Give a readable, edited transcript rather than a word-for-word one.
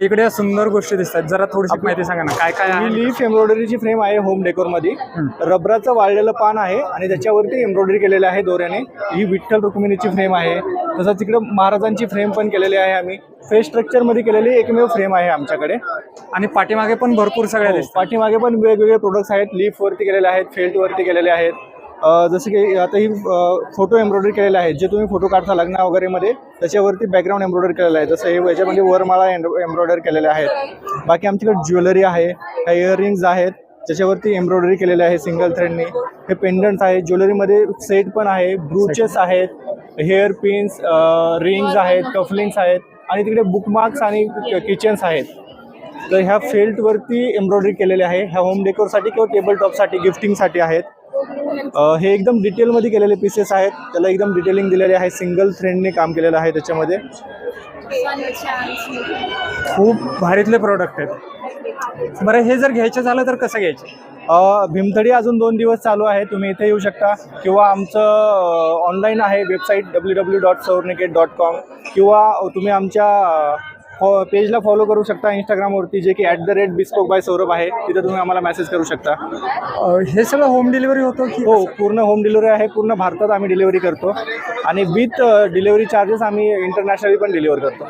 इकडे सुंदर गोष्टी दिसतात, जरा थोडीशी माहिती सांगा ना, काय काय ही आहे? लीफ एम्ब्रॉयडरीची फ्रेम आहे होम डेकोर मध्ये. रबराचं वाळलेलं पान आहे आणि त्याच्यावरती एम्ब्रॉयडरी केलेलं आहे दोऱ्याने. ही विठ्ठल रुक्मिणीची फ्रेम आहे. तसंच तिकडे महाराजांची फ्रेम पण केलेली आहे आम्ही. फेस स्ट्रक्चर मध्ये केलेली एकमेव फ्रेम आहे आमच्याकडे. आणि पाठीमागे पण भरपूर सगळ्या दिसतात. पाठीमागे पण वेगवेगळे प्रोडक्ट्स आहेत. लीफ वरती केलेले आहेत, फेल्ट वरती केलेले आहेत. जसं की आता ही फोटो एम्ब्रॉयडरी केलेले आहेत, जे तुम्ही फोटो काढता लग्न वगैरे मध्ये त्याच्यावरती बॅकग्राऊंड एम्ब्रॉयडरी केलेलं आहे. जसं हे याच्यामध्ये वरमाळा एम्ब्रॉयडरी केलेल्या आहेत. बाकी आमच्याकडे ज्वेलरी आहे, काही इयरिंग्स आहेत ज्याच्यावरती एम्ब्रॉयडरी केलेले आहे सिंगल थ्रेडनी. हे पेंडंट्स आहेत, ज्वेलरीमध्ये सेट पण आहे, ब्रूचेस आहेत, हेअर पिन्स, रिंग्स आहेत, कफलिंग्स आहेत आणि तिकडे बुकमार्क्स आणि किचन्स आहेत. तर ह्या फेल्टवरती एम्ब्रॉयडरी केलेले आहे. ह्या होम डेकोरसाठी किंवा टेबल टॉपसाठी गिफ्टिंगसाठी आहेत. हे एकदम डिटेलमध्ये केलेले पीसेस आहेत, त्याला एकदम डिटेलिंग दिलेले आहे. सिंगल थ्रेडने काम केलेलं आहे त्याच्यामध्ये. खूप भारीतले प्रोडक्ट आहेत. बरं, हे जर घ्यायचं झालं तर कसं घ्यायचं? भीमथडी अजून 2 दिवस चालू आहे. तुम्ही इथे येऊ शकता किंवा आमचं ऑनलाईन आहे वेबसाईट www.saurniket.com किंवा तुम्ही आमच्या पेजला फॉलो करू शकता इंस्टाग्रामवरती, जे की @bespoke_by_saurabh आहे. तिथे तुम्ही आम्हाला मेसेज करू शकता. हे सगळं होम डिलिव्हरी होतं की? हो, पूर्ण होम डिलिव्हरी आहे. पूर्ण भारतात आम्ही डिलिव्हरी करतो आणि विथ डिलिव्हरी चार्जेस आम्ही इंटरनॅशनली पण डिलिव्हर करतो.